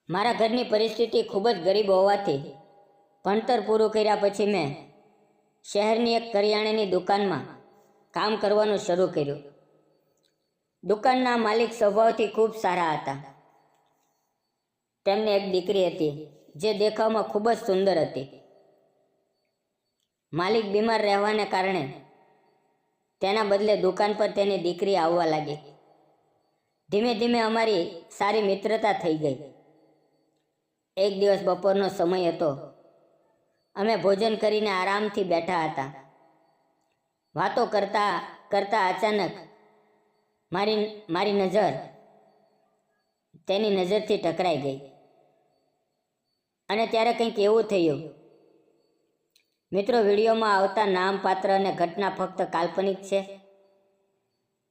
મારા ઘરની પરિસ્થિતિ ખૂબ જ ગરીબ હોવાથી ભણતર પૂરું કર્યા પછી મેં શહેરની એક કરિયાણાની દુકાનમાં કામ કરવાનું શરૂ કર્યું. દુકાનના માલિક સ્વભાવથી ખૂબ સારા હતા. તેમને એક દીકરી હતી જે દેખાવમાં ખૂબ જ સુંદર હતી. માલિક બીમાર રહેવાને કારણે તેના બદલે દુકાન પર તેની દીકરી આવવા લાગી. ધીમે ધીમે અમારી સારી મિત્રતા થઈ ગઈ. એક દિવસ બપોરનો સમય હતો. અમે ભોજન કરીને આરામથી બેઠા હતા. વાતો કરતા કરતા અચાનક મારી નજર તેની નજરથી ટકરાઈ ગઈ અને ત્યારે કંઈક એવું થયું. મિત્રો, વિડીયોમાં આવતા નામ, પાત્ર અને ઘટના ફક્ત કાલ્પનિક છે.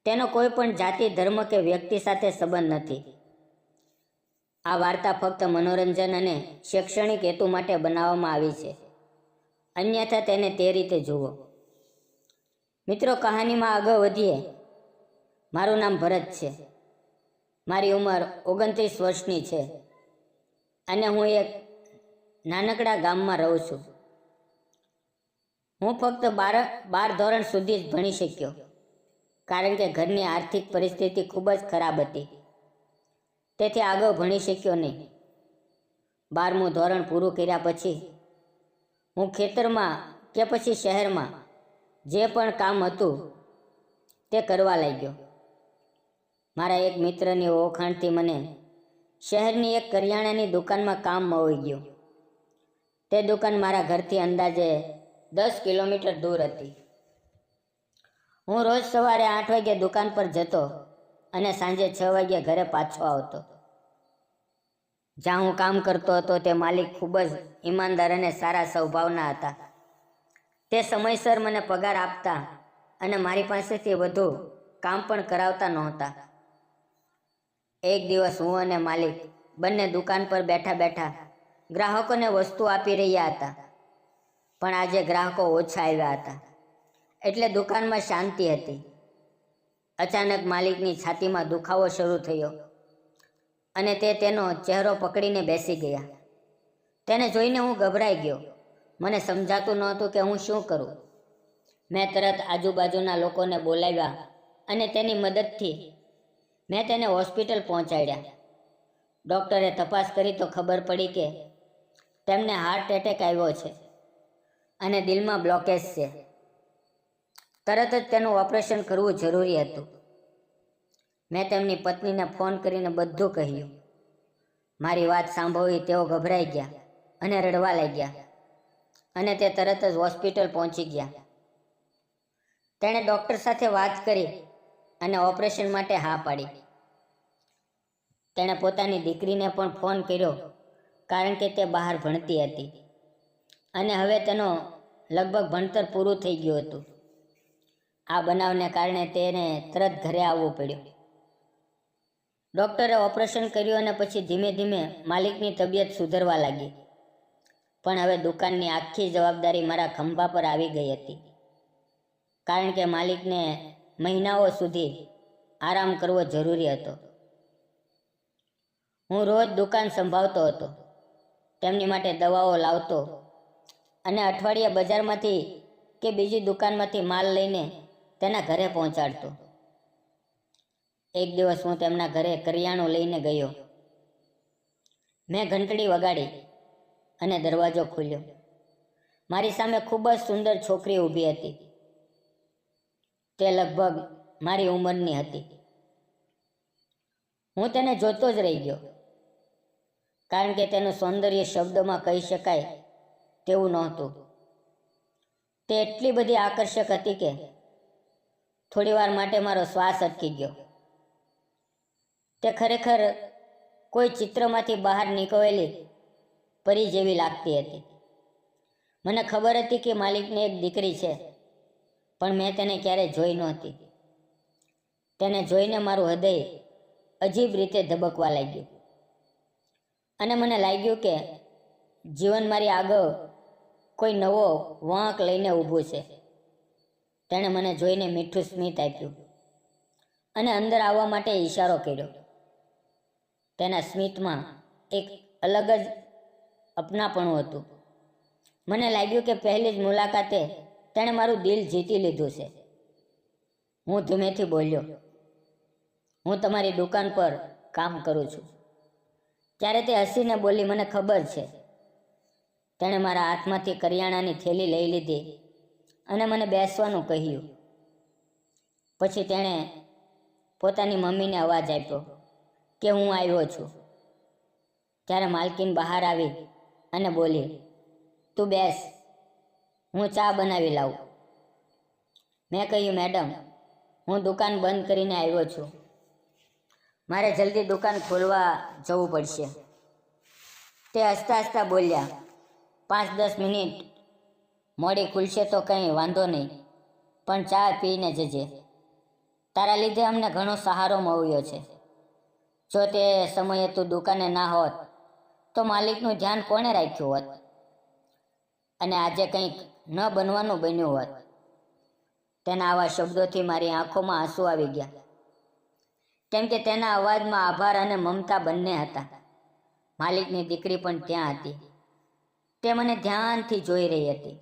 તેનો કોઈ પણ જાતિ, ધર્મ કે વ્યક્તિ સાથે સંબંધ નથી. આ વાર્તા ફક્ત મનોરંજન અને શૈક્ષણિક હેતુ માટે બનાવવામાં આવી છે. અન્યથા તેને તે રીતે જુઓ. મિત્રો, કહાનીમાં આગળ વધીએ. મારું નામ ભરત છે. મારી ઉંમર 29 વર્ષની છે અને હું એક નાનકડા ગામમાં રહું છું. હું ફક્ત 12 ધોરણ સુધી જ ભણી શક્યો કારણ કે ઘરની આર્થિક પરિસ્થિતિ ખૂબ જ ખરાબ હતી. તેથી આગળ ભણી શક્યો નહીં. 12મું ધોરણ પૂરું કર્યા પછી હું ખેતરમાં કે પછી શહેરમાં જે પણ કામ હતું તે કરવા લાગ્યો. મારા એક મિત્રની ઓળખાણથી મને શહેરની એક કરિયાણાની દુકાનમાં કામ મળી ગયું. તે દુકાન મારા ઘરથી અંદાજે 10 કિલોમીટર દૂર હતી. હું રોજ સવારે 8 વાગે દુકાન પર જતો અને સાંજે 6 વાગે ઘરે પાછો આવતો. જ્યાં હું કામ કરતો હતો તે માલિક ખૂબ જ ઈમાનદાર અને સારા સ્વભાવના હતા. તે સમયસર મને પગાર આપતા અને મારી પાસેથી વધુ કામ પણ કરાવતા નહોતા. એક દિવસ હું અને માલિક બંને દુકાન પર બેઠા બેઠા ગ્રાહકોને વસ્તુ આપી રહ્યા હતા. પણ આજે ગ્રાહકો ઓછા આવ્યા હતા એટલે દુકાનમાં શાંતિ હતી. અચાનક માલિકની છાતીમાં દુખાવો શરૂ થયો અને તે તેનો ચહેરો પકડીને બેસી ગયા. તેને જોઈને હું ગભરાઈ ગયો. મને સમજાતું નહોતું કે હું શું કરું. મેં તરત આજુબાજુના લોકોને બોલાવ્યા અને તેની મદદથી મેં તેને હોસ્પિટલ પહોંચાડ્યા. ડૉક્ટરે તપાસ કરી તો ખબર પડી કે તેમને હાર્ટ એટેક આવ્યો છે અને દિલમાં બ્લોકેજ છે. તરત જ તેનું ઓપરેશન કરવું જરૂરી હતું. મેં તેમની પત્નીને ફોન કરીને બધું કહ્યું. મારી વાત સાંભળી તેઓ ગભરાઈ ગયા અને રડવા લાગ્યા અને તે તરત જ હોસ્પિટલ પહોંચી ગયા. તેણે ડૉક્ટર સાથે વાત કરી અને ઓપરેશન માટે હા પાડી. તેણે પોતાની દીકરીને પણ ફોન કર્યો કારણ કે તે બહાર ભણતી હતી અને હવે તેનો લગભગ ભણતર પૂરું થઈ ગયું હતું. આ બનાવને કારણે તેને તરત ઘરે આવવું પડ્યું. ડૉક્ટરે ઓપરેશન કર્યું અને પછી ધીમે ધીમે માલિકની તબિયત સુધરવા લાગી. પણ હવે દુકાનની આખી જવાબદારી મારા ખંભા પર આવી ગઈ હતી કારણ કે માલિકને મહિનાઓ સુધી આરામ કરવો જરૂરી હતો. હું રોજ દુકાન સંભાળતો હતો, તેમની માટે દવાઓ લાવતો અને અઠવાડિયે બજારમાંથી કે બીજી દુકાનમાંથી માલ લઈને તેના ઘરે પહોંચાડતો. એક દિવસ હું તેમના ઘરે કરિયાણું લઈને ગયો. મેં ઘંટડી વગાડી અને દરવાજો ખોલ્યો. મારી સામે ખૂબ જ સુંદર છોકરી ઊભી હતી. તે લગભગ મારી ઉંમરની હતી. હું તેને જોતો જ રહી ગયો કારણ કે તેનું સૌંદર્ય શબ્દોમાં કહી શકાય તેવું નહોતું. તે એટલી બધી આકર્ષક હતી કે થોડીવાર માટે મારો શ્વાસ અટકી ગયો. તે ખરેખર કોઈ ચિત્રમાંથી બહાર નીકળેલી પરી જેવી લાગતી હતી. મને ખબર હતી કે માલિકને એક દીકરી છે પણ મેં તેને ક્યારેય જોઈ નહોતી. તેને જોઈને મારું હૃદય અજીબ રીતે ધબકવા લાગ્યું અને મને લાગ્યું કે જીવન મારી આગળ કોઈ નવો વાંક લઈને ઊભું છે. તેણે મને જોઈને મીઠું સ્મિત આપ્યું અને અંદર આવવા માટે ઈશારો કર્યો. તેના સ્મિતમાં એક અલગ જ અપનાપણું હતું. મને લાગ્યું કે પહેલી જ મુલાકાતે તેણે મારું દિલ જીતી લીધું છે. હું ધીમેથી બોલ્યો, હું તમારી દુકાન પર કામ કરું છું. ત્યારે તે હસીને બોલી, મને ખબર છે. તેણે મારા હાથમાંથી કરિયાણાની થેલી લઈ લીધી અને મને બેસવાનું કહ્યું. પછી તેણે પોતાની મમ્મીને અવાજ આપ્યો કે હું આવ્યો છું. ત્યારે માલકીન બહાર આવી અને બોલી, તું બેસ, હું ચા બનાવી લાવું. મેં કહ્યું, મેડમ, હું દુકાન બંધ કરીને આવ્યો છું. મારે જલ્દી દુકાન ખોલવા જવું પડશે. તે હસતા હસતા બોલ્યા, 5-10 મિનિટ મોડી ખુલશે તો કંઈ વાંધો નહીં, પણ ચા પીને જજે. તારા લીધે અમને ઘણો સહારો મળ્યો છે. જો તે સમયે તું દુકાને ના હોત તો માલિકનું ધ્યાન કોણે રાખ્યું હોત અને આજે કંઈક ન બનવાનું બન્યું હોત. તેના આવા શબ્દોથી મારી આંખોમાં આંસુ આવી ગયા, કેમ કે તેના અવાજમાં આભાર અને મમતા બંને હતા. માલિકની દીકરી પણ ત્યાં હતી. તે મને ધ્યાનથી જોઈ રહી હતી.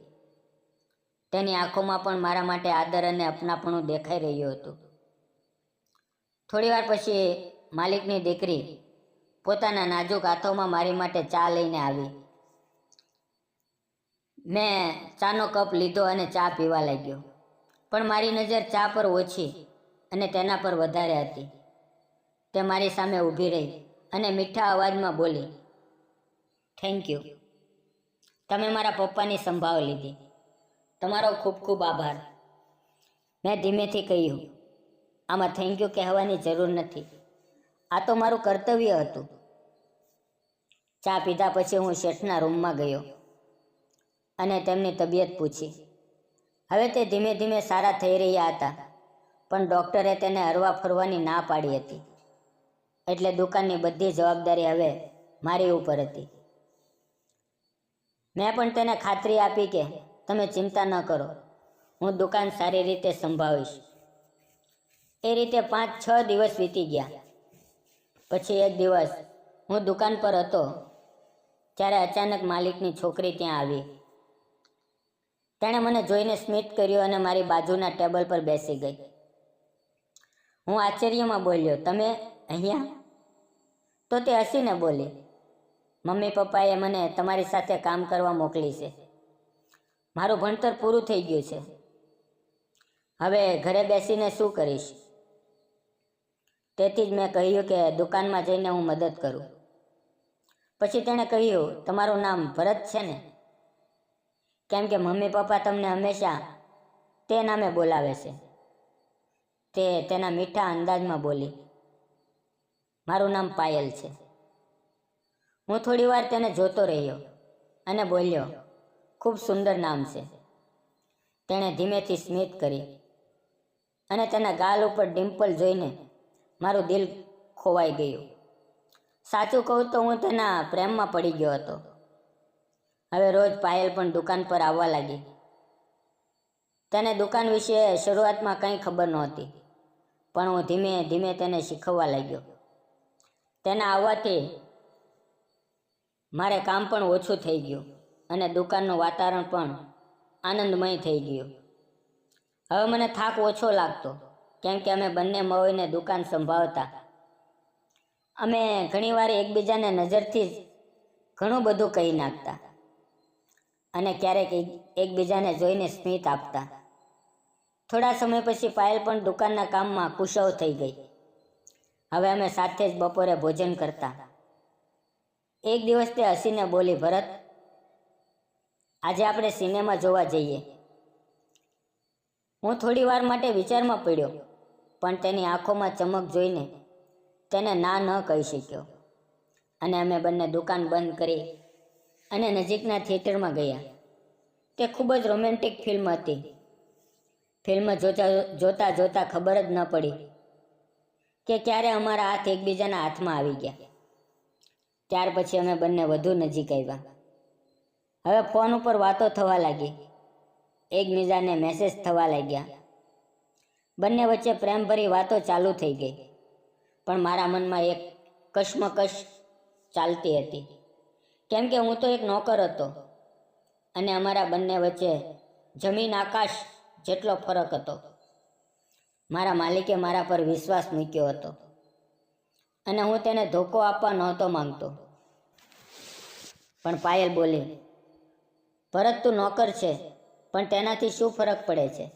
તેની આંખોમાં પણ મારા માટે આદર અને અપનાપણું દેખાઈ રહ્યું હતું. થોડી વાર પછી માલિકની દીકરી પોતાના નાજુક હાથોમાં મારી માટે ચા લઈને આવી. મેં ચાનો કપ લીધો અને ચા પીવા લાગ્યો, પણ મારી નજર ચા પર ઓછી અને તેના પર વધારે હતી. તે મારી સામે ઊભી રહી અને મીઠા અવાજમાં બોલી, થેન્ક યુ. તમે મારા પપ્પાની સંભાળ લીધી. તમારો ખૂબ ખૂબ આભાર. મેં ધીમેથી કહ્યું, આમાં થેન્ક યુ કહેવાની જરૂર નથી. આ તો મારું કર્તવ્ય હતું. ચા પીધા પછી હું શેઠના રૂમમાં ગયો અને તેમની તબિયત પૂછી. હવે તે ધીમે ધીમે સારા થઈ રહ્યા હતા, પણ ડૉક્ટરે તેને હરવા ફરવાની ના પાડી હતી. એટલે દુકાનની બધી જવાબદારી હવે મારી ઉપર હતી. મેં પણ તેને ખાતરી આપી કે તમે ચિંતા ન કરો, હું દુકાન સારી રીતે સંભાળીશ. એ રીતે 5-6 દિવસ વીતી ગયા. પછી એક દિવસ હું દુકાન પર હતો ત્યારે અચાનક માલિકની છોકરી ત્યાં આવી. તેણે મને જોઈને સ્મિત કર્યું અને મારી બાજુના ટેબલ પર બેસી ગઈ. હું આશ્ચર્યમાં બોલ્યો, તમે અહીંયા? તો તે હસીને બોલી, મમ્મી પપ્પાએ મને તમારી સાથે કામ કરવા મોકલી છે. મારું ભણતર પૂરું થઈ ગયું છે. હવે ઘરે બેસીને શું કરીશ? તેથી જ મેં કહ્યું કે દુકાનમાં જઈને હું મદદ કરું. પછી તેણે કહ્યું, તમારું નામ ભરત છે ને? કેમ કે મમ્મી પપ્પા તમને હંમેશા તે નામે બોલાવે છે. તે તેના મીઠા અંદાજમાં બોલી, મારું નામ પાયલ છે. હું થોડી વાર તેને જોતો રહ્યો અને બોલ્યો, ખૂબ સુંદર નામ છે. તેણે ધીમેથી સ્મિત કરી અને તેના ગાલ ઉપર ડિમ્પલ જોઈને મારું દિલ ખોવાઈ ગયું. સાચું કહું તો હું તેના પ્રેમમાં પડી ગયો હતો. હવે રોજ પાયલ પણ દુકાન પર આવવા લાગી. તેને દુકાન વિશે શરૂઆતમાં કંઈ ખબર નહોતી, પણ હું ધીમે ધીમે તેને શીખવવા લાગ્યો. તેના આવવાથી મારે કામ પણ ઓછું થઈ ગયું અને દુકાનનું વાતાવરણ પણ આનંદમય થઈ ગયું. હવે મને થાક ઓછો લાગતો, કેમ કે અમે બંને મળીને દુકાન સંભાળતા. અમે ઘણીવાર એકબીજાને નજરથી જ ઘણું બધું કહી નાખતા અને ક્યારેક એકબીજાને જોઈને સ્મિત આપતા. થોડા સમય પછી પાયલ પણ દુકાનના કામમાં કુશળ થઈ ગઈ. હવે અમે સાથે જ બપોરે ભોજન કરતા. એક દિવસ તે હસીને બોલી, ભરત, આજે આપણે સિનેમા જોવા જઈએ. હું થોડી વાર માટે વિચારમાં પડ્યો, પણ તેની આંખોમાં ચમક જોઈને તેને ના ન કહી શક્યો અને અમે બંને દુકાન બંધ કરી અને નજીકના થિયેટરમાં ગયા. તે ખૂબ જ રોમેન્ટિક ફિલ્મ હતી. ફિલ્મ જોતા જોતા ખબર જ ન પડી કે ક્યારે અમારા હાથ એકબીજાના હાથમાં આવી ગયા. ત્યાર પછી અમે બંને વધુ નજીક આવ્યા. હવે ફોન ઉપર વાતો થવા લાગી, એકબીજાને મેસેજ થવા લાગ્યા. બંને વચ્ચે પ્રેમભરી વાતો ચાલુ થઈ ગઈ, પણ મારા મનમાં એક કશ્મકશ ચાલતી હતી. કેમ કે હું તો એક નોકર હતો અને અમારા બંને વચ્ચે જમીન આકાશ જેટલો ફરક હતો. મારા માલિકે મારા પર વિશ્વાસ મૂક્યો હતો અને હું તેને ધોકો આપવા નહોતો માંગતો. પણ પાયલ બોલી, ભરત તું નોકર છે, પણ તેનાથી શું ફરક પડે છે?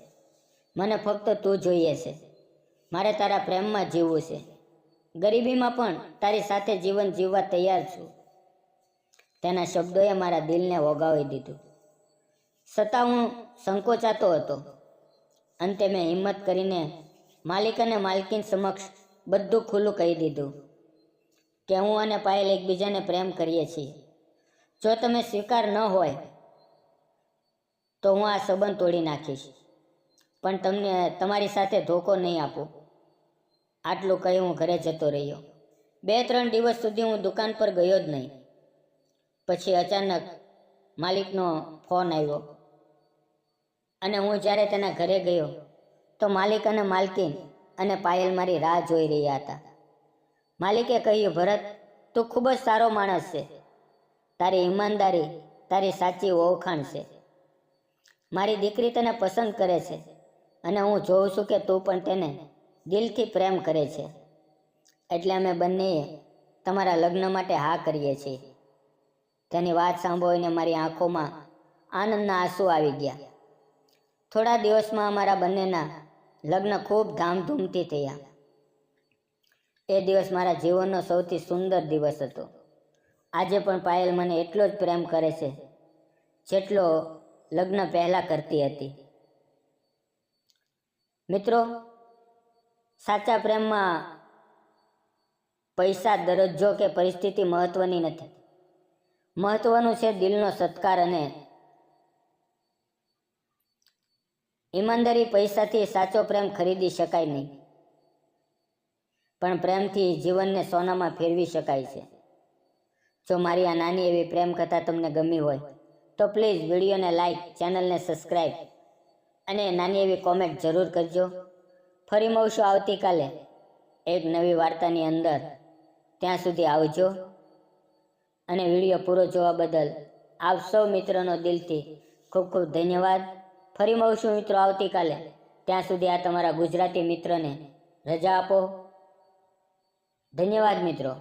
મને ફક્ત તું જોઈએ છે. મારે તારા પ્રેમમાં જીવવું છે. ગરીબીમાં પણ તારી સાથે જીવન જીવવા તૈયાર છું. તેના શબ્દોએ મારા દિલને ઓગાળી દીધું. છતાં હું સંકોચાતો હતો. અંતે મેં હિંમત કરીને માલિક અને માલકીન સમક્ષ બધું ખુલ્લું કહી દીધું કે હું અને પાયલ એકબીજાને પ્રેમ કરીએ છીએ. જો તમે સ્વીકાર ન હોય તો હું આ સંબંધ તોડી નાખીશ, પણ તમને તમારી સાથે ધોકો નહીં આપું. આટલું કહી હું ઘરે જતો રહ્યો. 2-3 દિવસ સુધી હું દુકાન પર ગયો જ નહીં. પછી અચાનક માલિકનો ફોન આવ્યો અને હું જ્યારે તેના ઘરે ગયો તો માલિક અને માલકીન અને પાયલ મારી રાહ જોઈ રહ્યા હતા. માલિકે કહ્યું, ભરત, તું ખૂબ જ સારો માણસ છે. તારી ઈમાનદારી તારી સાચી ઓળખાણ છે. મારી દીકરી તને પસંદ કરે છે અને હું જોઉં છું કે તું પણ તેને દિલથી પ્રેમ કરે છે. એટલે અમે બંનેએ તમારા લગ્ન માટે હા કરીએ છીએ. તેની વાત સાંભળીને મારી આંખોમાં આનંદના આંસુ આવી ગયા. થોડા દિવસમાં અમારા બંનેના લગ્ન ખૂબ ધામધૂમથી થયા. એ દિવસ મારા જીવનનો સૌથી સુંદર દિવસ હતો. આજે પણ પાયલ મને એટલો જ પ્રેમ કરે છે જેટલો લગ્ન પહેલાં કરતી હતી. મિત્રો, સાચા પ્રેમમાં પૈસા, દરજ્જો કે પરિસ્થિતિ મહત્વની નથી. મહત્વનું છે દિલનો સત્કાર અને ઈમાનદારી. પૈસાથી સાચો પ્રેમ ખરીદી શકાય નહીં, પણ પ્રેમથી જીવનને સોનામાં ફેરવી શકાય છે. જો મારી આ નાની એવી પ્રેમ કથા તમને ગમી હોય તો પ્લીઝ વિડીયોને લાઈક, ચેનલને સબસ્ક્રાઈબ અને નાની એવી કોમેન્ટ જરૂર કરજો. ફરી મળશું આવતીકાલે એક નવી વાર્તાની અંદર. ત્યાં સુધી આવજો અને વિડીયો પૂરો જોવા બદલ આપ સૌ મિત્રોનો દિલથી ખૂબ ખૂબ ધન્યવાદ. ફરી મળશું મિત્રો આવતીકાલે. ત્યાં સુધી આ તમારા ગુજરાતી મિત્રને રજા આપો. ધન્યવાદ મિત્રો.